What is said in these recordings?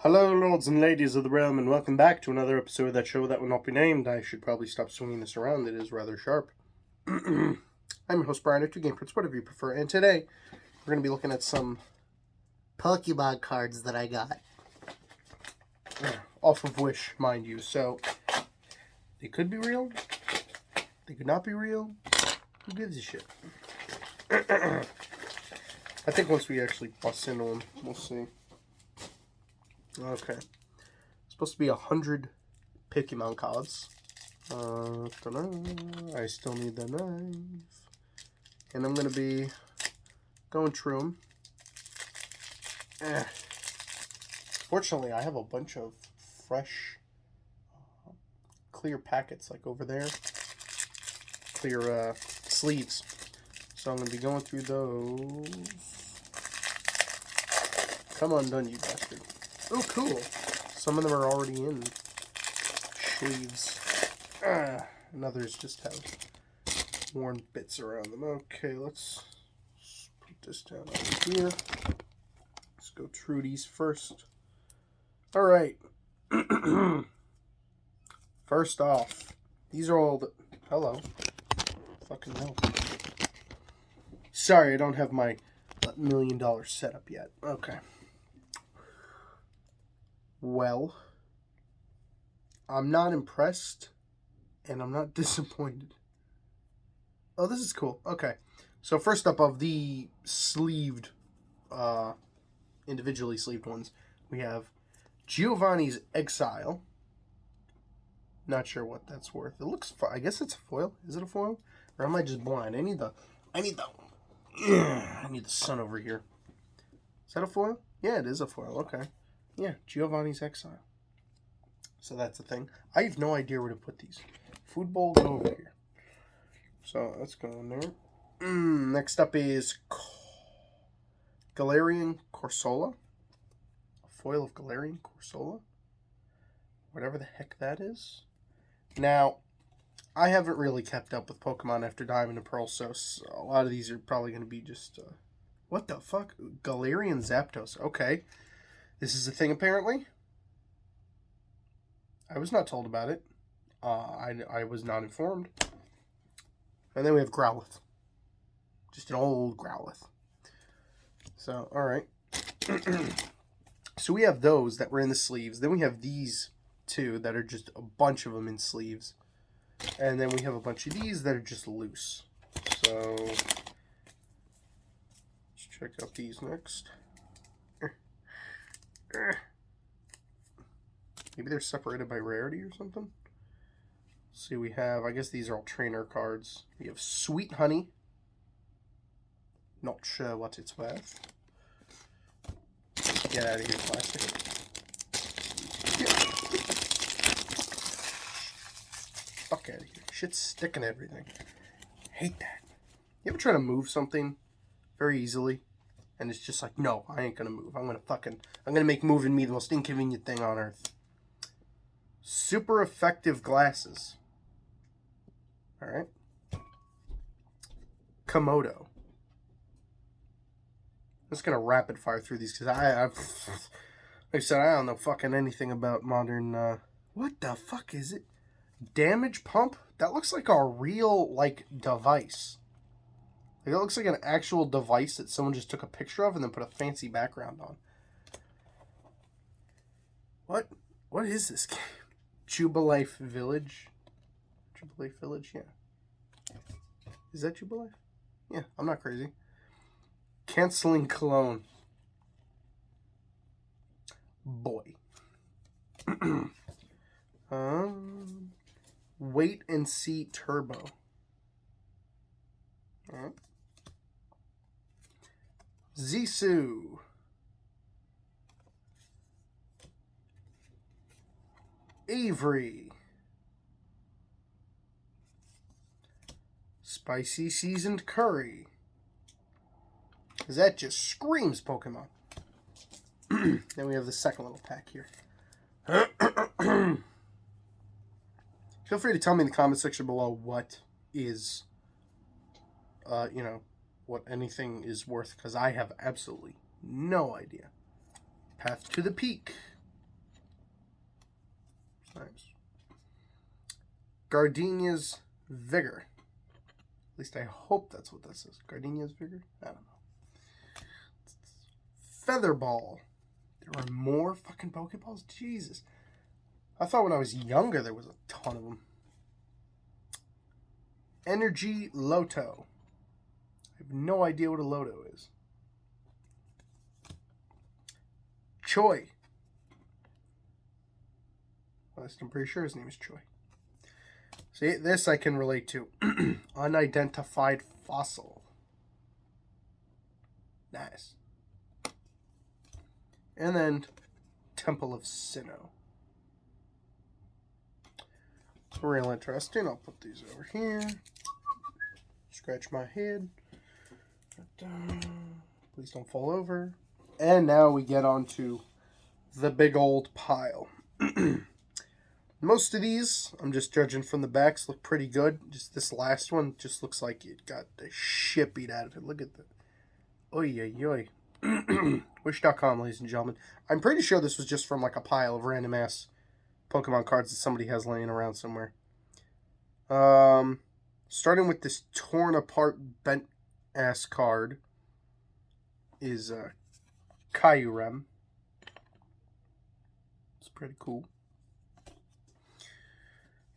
Hello, lords and ladies of the realm, and welcome back to another episode of that show that will not be named. I should probably stop swinging this around. It is rather sharp. I'm your host, Brian, or 2GamePrince, whatever you prefer, and today we're going to be looking at some Pokemon cards that I got. Off of Wish, mind you. So, they could be real. They could not be real. Who gives a shit? I think once we actually bust into them, we'll see. Okay. It's supposed to be 100 Pokémon cards. I still need the knife. And I'm going to be going through them. Fortunately, I have a bunch of fresh, clear packets, like over there. Clear sleeves. So I'm going to be going through those. Come undone, you bastard. Oh, cool. Some of them are already in sleeves. And others just have worn bits around them. Okay, let's put this down over here. Let's go through these first. Alright. First off, these are all the... Hello. Fucking hell. Sorry, I don't have my $1 million setup yet. Okay. Well, I'm not impressed, and I'm not disappointed. Oh, this is cool. Okay. So first up of the sleeved, individually sleeved ones, we have Giovanni's Exile. Not sure what that's worth. It looks, I guess it's a foil. Is it a foil? Or am I just blind? I need the sun over here. Is that a foil? Yeah, it is a foil. Okay. Yeah, Giovanni's Exile. So that's the thing. I have no idea where to put these. Food bowl, go over here. So let's go in there. Next up is Galarian Corsola. A foil of Galarian Corsola. Whatever the heck that is. Now, I haven't really kept up with Pokemon after Diamond and Pearl, so a lot of these are probably going to be just... what the fuck? Galarian Zapdos. Okay. This is a thing, apparently. I was not told about it. I was not informed. And then we have Growlithe. Just an old Growlithe. So, alright. So we have those that were in the sleeves. Then we have these two that are just a bunch of them in sleeves. And then we have a bunch of these that are just loose. So, let's check out these next. Maybe they're separated by rarity or something. Let's see, we have, I guess these are all trainer cards. We have Sweet Honey. Not sure what it's worth. Get out of here, plastic. Fuck out of here. Shit's sticking to everything. Hate that. You ever try to move something very easily? And it's just like, no, I ain't gonna move. I'm gonna make moving me the most inconvenient thing on earth. Super effective glasses. Alright. Komodo. I'm just gonna rapid fire through these because like I said, I don't know fucking anything about modern, what the fuck is it? Damage pump? That looks like a real, like, device. Like, it looks like an actual device that someone just took a picture of and then put a fancy background on. What is this game? Jubilife Village? Jubilife Village, yeah. Is that Jubilife? Yeah, I'm not crazy. Canceling Cologne. Boy. Wait and See Turbo. Alright. Zissou. Avery. Spicy Seasoned Curry. Because that just screams Pokemon. Then we have the second little pack here. Feel free to tell me in the comment section below what is, what anything is worth, because I have absolutely no idea. Path to the Peak. Nice. Gardenia's Vigor. At least I hope that's what this is. Gardenia's Vigor? I don't know. Featherball. There are more fucking Pokeballs? Jesus. I thought when I was younger there was a ton of them. Energy Loto. I have no idea what a Loto is. Choi. At least I'm pretty sure his name is Choi. See, this I can relate to. Unidentified fossil. Nice. And then Temple of Sinnoh. Real interesting. I'll put these over here. Scratch my head. Please don't fall over. And now we get on to the big old pile. Most of these, I'm just judging from the backs, look pretty good. Just this last one just looks like it got the shit beat out of it. Look at that. Oy, oy, oy. Wish.com, ladies and gentlemen. I'm pretty sure this was just from like a pile of random ass Pokemon cards that somebody has laying around somewhere. Starting with this torn apart bent ass card is Kyurem. It's pretty cool.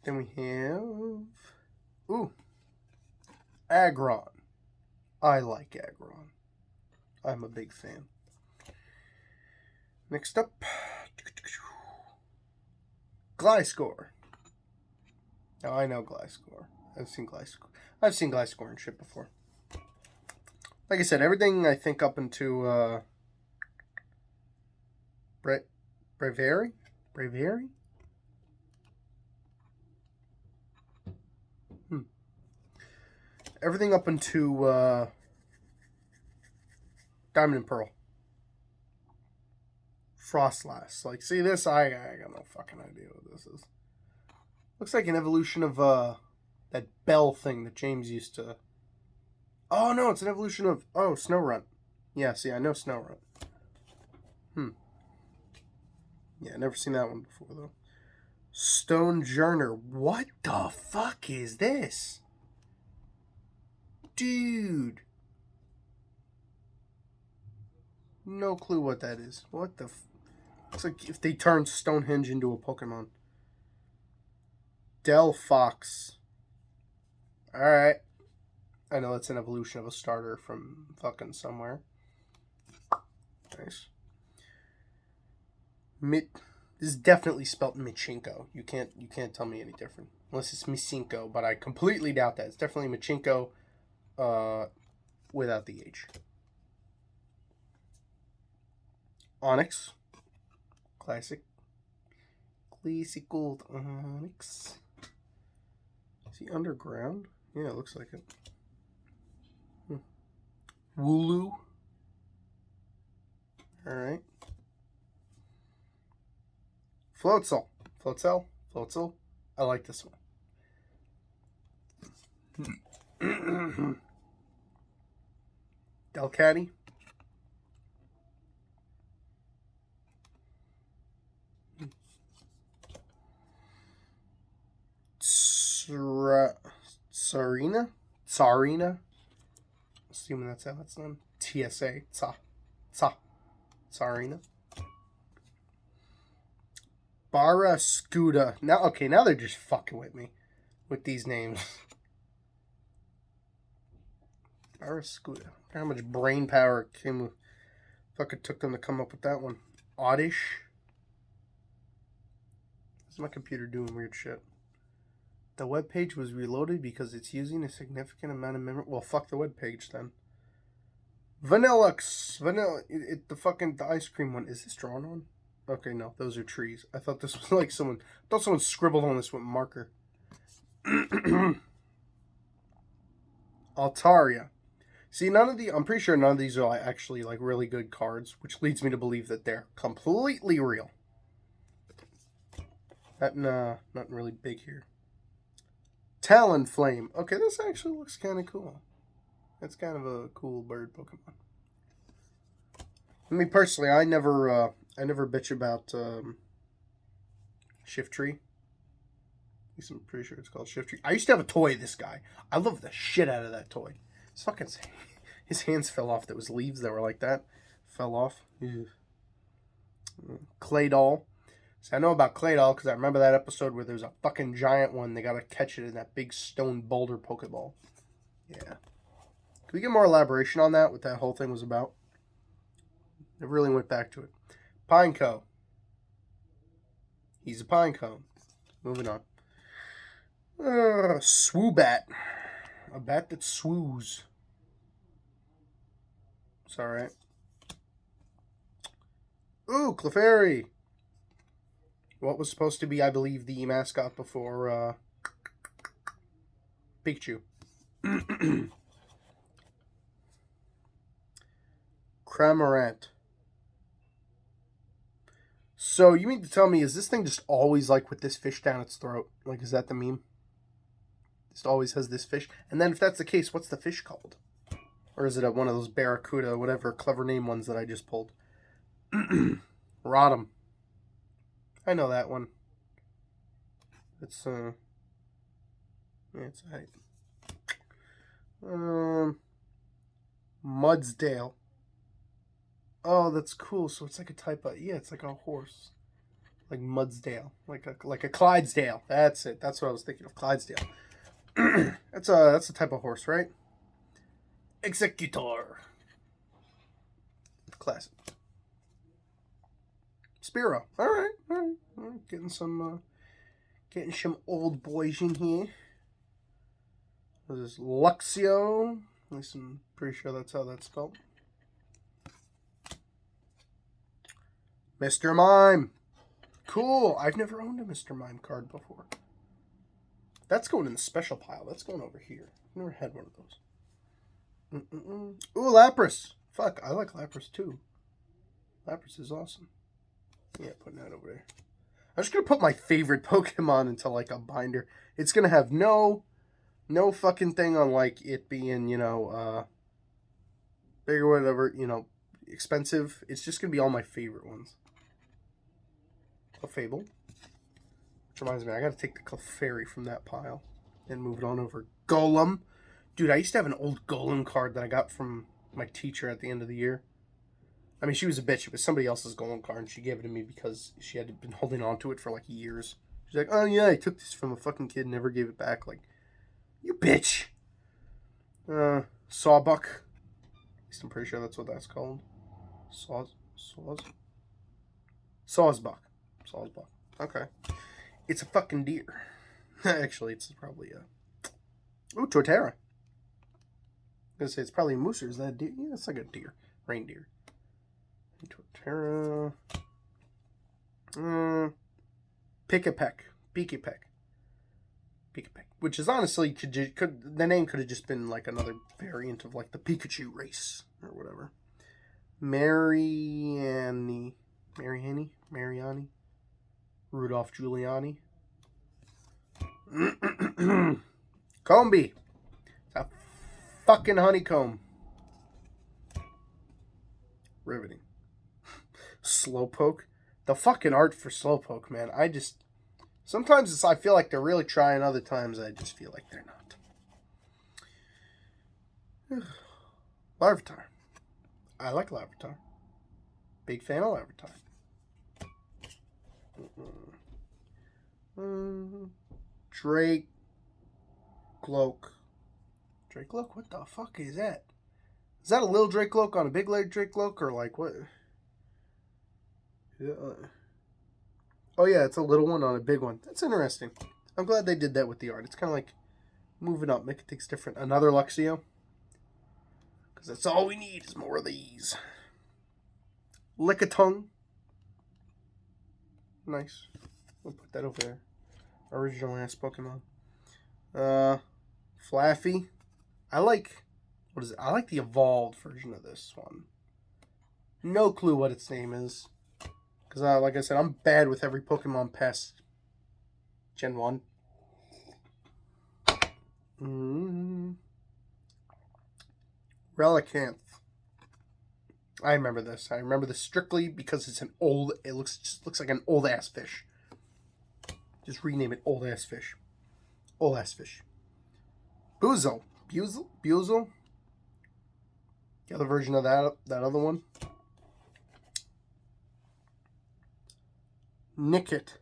Then we have Aggron. I like Aggron. I'm a big fan. Next up, Gliscor. Now I know Gliscor. I've seen Gliscor and shit before. Like I said, everything I think up into Braviary? Everything up into Diamond and Pearl. Frostlass. Like, see this? I got no fucking idea what this is. Looks like an evolution of that bell thing that James used to... Oh, no, it's an evolution of... Oh, Snorunt. Yeah, see, I know Snorunt. Yeah, never seen that one before, though. Stonejourner. What the fuck is this? Dude. No clue what that is. What the... Looks like if they turned Stonehenge into a Pokemon. Delphox. Alright. I know it's an evolution of a starter from fucking somewhere. Nice. This is definitely spelled Michinko. You can't tell me any different. Unless it's Micinko, but I completely doubt that. It's definitely Michinko without the H. Onyx. Classic Gold Onyx. Is he underground? Yeah, it looks like it. Wooloo. Alright. Floatzel. I like this one. Delcatty. Tsarina. Assuming that's how it's named. TSA. Tsarina. Barraskewda. Now they're just fucking with me with these names. Barraskewda. How much brain power came with... Fucking took them to come up with that one. Oddish. What's my computer doing weird shit? The webpage was reloaded because it's using a significant amount of memory. Well, fuck the webpage then. Vanillux. The ice cream one. Is this drawn on? Okay, no, those are trees. I thought this was like someone scribbled on this with marker. Altaria. See, I'm pretty sure none of these are actually like really good cards, which leads me to believe that they're completely real. Nothing really big here. Talonflame. Okay, this actually looks kind of cool. That's kind of a cool bird Pokemon. Me personally, I never bitch about Shiftry. At least I'm pretty sure it's called Shift Tree. I used to have a toy of this guy. I love the shit out of that toy. His hands fell off. There was leaves that were like that. Fell off. Ew. Clay doll. So I know about Clay doll because I remember that episode where there's a fucking giant one. They gotta catch it in that big stone boulder Pokeball. Yeah. Can we get more elaboration on that? What that whole thing was about? Never really went back to it. Pineco. He's a pine cone. Moving on. Swoobat. A bat that swoos. It's alright. Ooh, Clefairy. What was supposed to be, I believe, the mascot before Pikachu. Cramorant. So, you mean to tell me, is this thing just always like with this fish down its throat? Like, is that the meme? Just always has this fish? And then if that's the case, what's the fish called? Or is it one of those Barracuda, whatever clever name ones that I just pulled? Rotom. I know that one. It's, yeah, it's alright. Mudsdale. Oh, that's cool. So it's like a type of, yeah, it's like a horse. Like Mudsdale. Like a Clydesdale. That's it. That's what I was thinking of. Clydesdale. That's a type of horse, right? Executor. Classic. Spearow. All right. Getting some old boys in here. What is this? Luxio. At least I'm pretty sure that's how that's spelled. Mr. Mime. Cool. I've never owned a Mr. Mime card before. That's going in the special pile. That's going over here. I've never had one of those. Ooh, Lapras. Fuck, I like Lapras too. Lapras is awesome. Yeah, putting that over there. I'm just going to put my favorite Pokemon into like a binder. It's going to have no fucking thing on like it being, big or whatever, expensive. It's just going to be all my favorite ones. Clefable. Which reminds me, I got to take the Clefairy from that pile and move it on over. Golem. Dude, I used to have an old Golem card that I got from my teacher at the end of the year. I mean, she was a bitch. It was somebody else's Golem card, and she gave it to me because she had been holding on to it for like years. She's like, oh yeah, I took this from a fucking kid and never gave it back. Like, you bitch. Sawbuck. At least I'm pretty sure that's what that's called. Sawsbuck. Okay. It's a fucking deer. Actually, it's probably a... Ooh, Torterra. I was going to say, it's probably a moose, or is that a deer? Yeah, it's like a deer. Reindeer. Torterra. Pick-a-peck. Which is honestly, the name could have just been like another variant of like the Pikachu race, or whatever. Mariani. Rudolph Giuliani. Combee. It's a fucking honeycomb. Riveting. Slowpoke. The fucking art for Slowpoke, man. Sometimes I feel like they're really trying. Other times I just feel like they're not. Larvitar. I like Larvitar. Big fan of Larvitar. Drake Cloak. What the fuck is that? Is that a little Drake Cloak on a big leg Drake Cloak, or like what? Yeah. Oh yeah, it's a little one on a big one. That's interesting. I'm glad they did that with the art. It's kind of like moving up, making things different. Another Luxio. Because that's all we need is more of these. Lickitung. Nice. We'll put that over there. Original ass Pokemon. Flaffy. I like the evolved version of this one. No clue what its name is. Because, like I said, I'm bad with every Pokemon past Gen 1. Relicanth. I remember this. I remember this strictly because it's just looks like an old ass fish. Just rename it old ass fish. Old ass fish. Buzo. Buzo? The other version of that other one. Nick It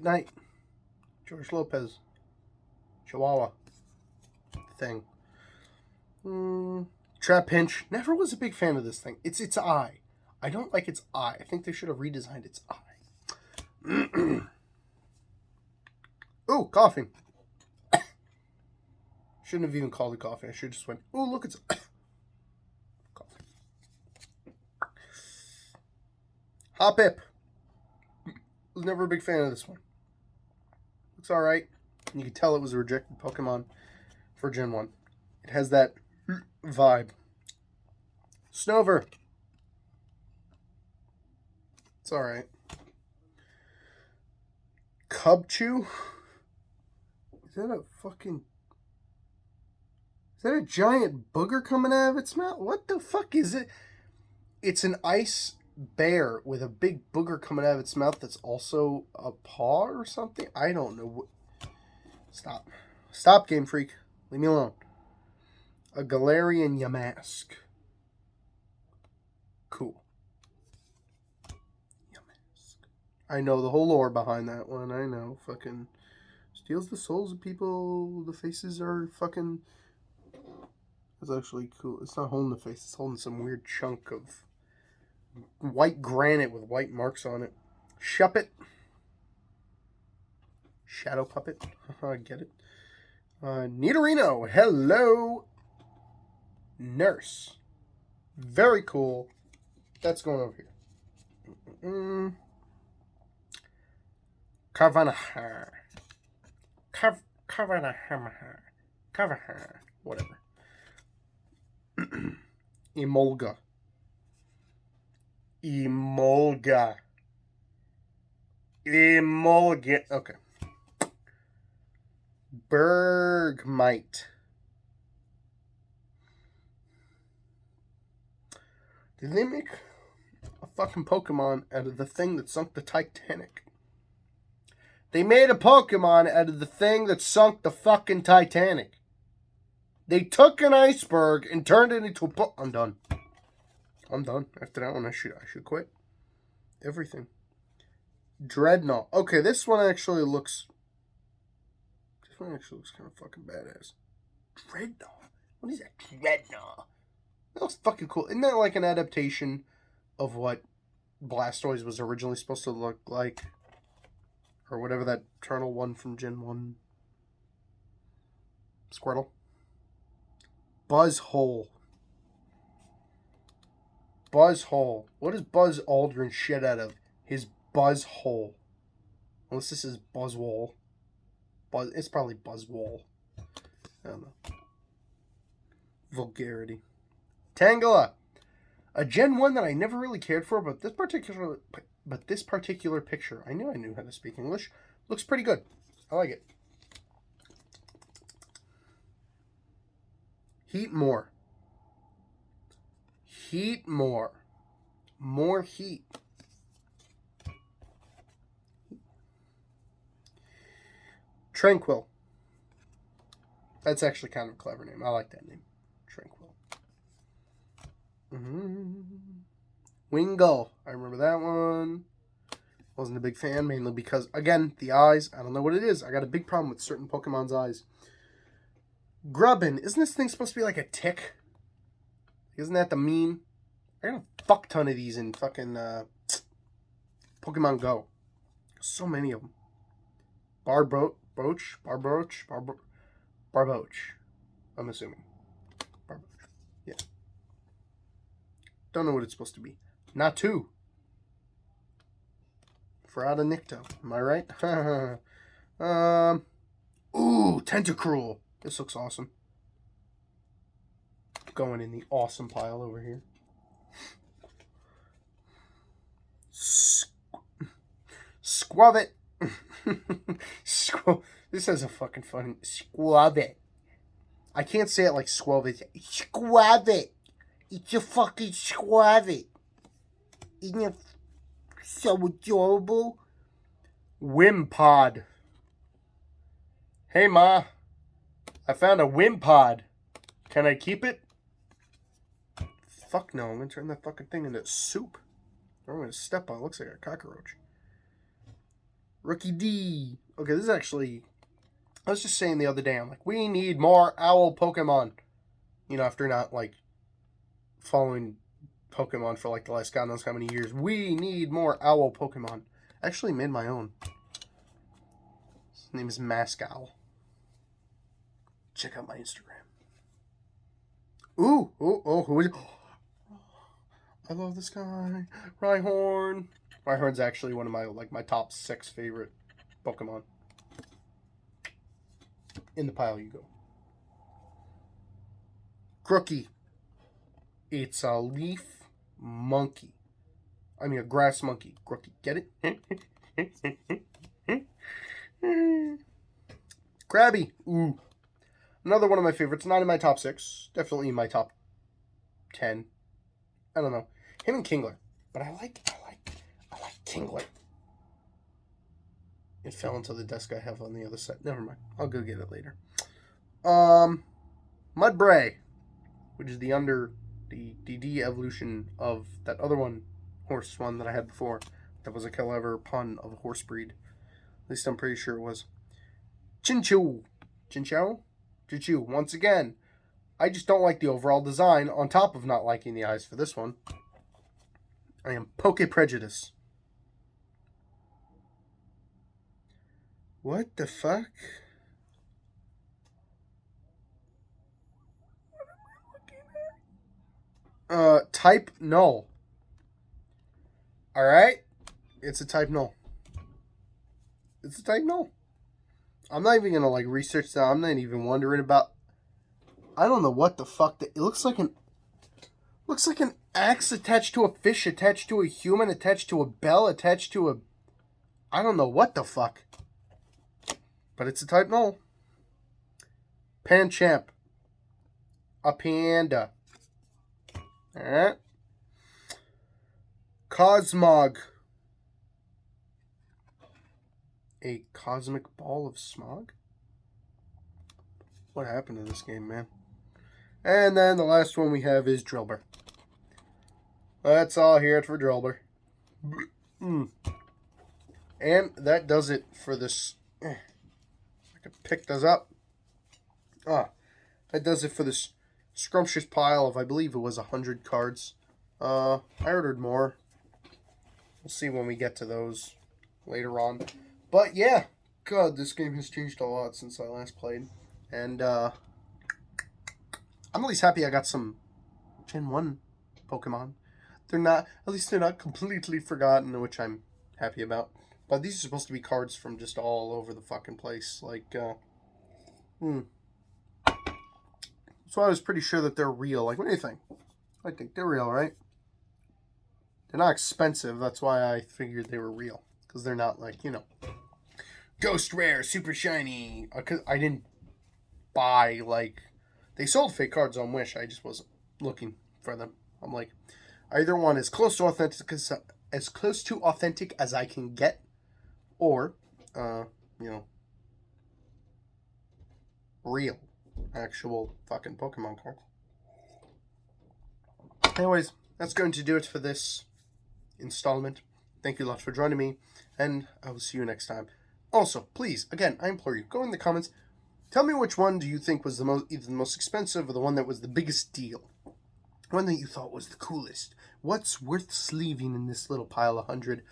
Night. George Lopez. Chihuahua. Thing. Trap Pinch. Never was a big fan of this thing. It's its eye. I don't like its eye. I think they should have redesigned its eye. Ooh, coughing. Shouldn't have even called it coughing. I should have just went, ooh, look, it's coughing. Hoppip. Was never a big fan of this one. Looks alright. You can tell it was a rejected Pokemon for Gen 1. It has that vibe. Snover. It's alright. Cubchoo? Is that a fucking... Is that a giant booger coming out of its mouth? What the fuck is it? It's an ice bear with a big booger coming out of its mouth that's also a paw or something? I don't know. Stop. Stop, Game Freak. Leave me alone. A Galarian Yamask. Cool. Yamask. I know the whole lore behind that one. I know. Fucking steals the souls of people. The faces are fucking... That's actually cool. It's not holding the face. It's holding some weird chunk of white granite with white marks on it. Shuppet. Shadow Puppet. I get it. Nidorino. Hello. Nurse. Very cool. That's going over here. Carvanahar. Carvanahar. Whatever. Emolga. Okay. Bergmite. Did they make a fucking Pokemon out of the thing that sunk the Titanic? They made a Pokemon out of the thing that sunk the fucking Titanic. They took an iceberg and turned it into a I'm done. I'm done. After that one, I should quit. Everything. Dreadnought. Okay, this one actually looks kind of fucking badass. Dreadnought. What is that? Dreadnought. That looks fucking cool. Isn't that like an adaptation of what Blastoise was originally supposed to look like? Or whatever that Eternal one from Gen 1. Squirtle. Buzzhole. Buzzhole. What does Buzz Aldrin shit out of? His Buzzhole. Unless this is Buzzwole. It's probably Buzzwole. I don't know. Vulgarity. Tangela. A Gen 1 that I never really cared for, but this particular picture, I knew how to speak English. Looks pretty good. I like it. Heatmore. Heatmore. More heat. Tranquil. That's actually kind of a clever name. I like that name. Tranquil. Wingull. I remember that one. Wasn't a big fan, mainly because, again, the eyes. I don't know what it is. I got a big problem with certain Pokemon's eyes. Grubbin. Isn't this thing supposed to be like a tick? Isn't that the meme? I got a fuck ton of these in fucking Pokemon Go. So many of them. Barboach. I'm assuming. Barboach. Yeah. Don't know what it's supposed to be. Natu. Ferrata Nicto. Am I right? Ooh, Tentacruel. This looks awesome. Going in the awesome pile over here. Squavit. This has a fucking funny Squavit. I can't say it like Squavit. Squavit. It's a fucking Squavit. Isn't it so adorable? Wimpod. Hey, Ma. I found a Wimpod. Can I keep it? Fuck no. I'm going to turn that fucking thing into soup. Or I'm going to step on it. Looks like a cockroach. Rookie D. Okay, this is actually... I was just saying the other day, I'm like, we need more owl Pokemon. You know, after not, like, following Pokemon for, like, the last God knows how many years. We need more owl Pokemon. I actually made my own. His name is Mask Owl. Check out my Instagram. Ooh, who is it? I love this guy. Rhyhorn. Rhyhorn's actually one of my top 6 favorite Pokemon. In the pile you go. Crookie. It's a leaf monkey. I mean a grass monkey. Crookie. Get it? Krabby. Ooh. Another one of my favorites. Not in my top 6. Definitely in my top 10. I don't know. Him and Kingler. But I like Kingler. It fell into the desk I have on the other side. Never mind. I'll go get it later. Mudbray, which is the de-evolution of that other horse one that I had before. That was a clever pun of a horse breed. At least I'm pretty sure it was. Chinchou. Chinchou. Once again, I just don't like the overall design on top of not liking the eyes for this one. I am Poke Prejudice. What the fuck? Type null. Alright? It's a type null. It's a type null. I'm not even gonna like research that. I'm not even wondering about. I don't know what the fuck. It looks like an axe attached to a fish, attached to a human, attached to a bell, attached to a. I don't know what the fuck. But it's a type null. Panchamp. A panda. Alright. Cosmog. A cosmic ball of smog? What happened to this game, man? And then the last one we have is Drillbur. That's all here for Drillbur. And that does it for this. I can pick those up. That does it for this scrumptious pile of, I believe it was 100 cards. I ordered more. We'll see when we get to those later on. But yeah, God, this game has changed a lot since I last played. And I'm at least happy I got some Gen 1 Pokemon. At least they're not completely forgotten, which I'm happy about. But these are supposed to be cards from just all over the fucking place. Like, So I was pretty sure that they're real. Like, what do you think? I think they're real, right? They're not expensive. That's why I figured they were real. Because they're not like, Ghost Rare, Super Shiny. I didn't buy, like... They sold fake cards on Wish. I just wasn't looking for them. I'm like, I either want as close to authentic as I can get. Or, real. Actual fucking Pokemon cards. Anyways, that's going to do it for this installment. Thank you a lot for joining me, and I will see you next time. Also, please, again, I implore you, go in the comments. Tell me which one do you think was either the most expensive or the one that was the biggest deal. One that you thought was the coolest. What's worth sleeving in this little pile of 100,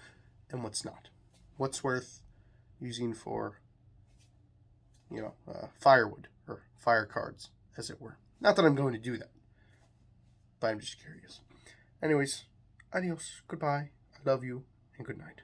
and what's not? What's worth using for, firewood or fire cards, as it were. Not that I'm going to do that, but I'm just curious. Anyways, adios, goodbye, I love you, and good night.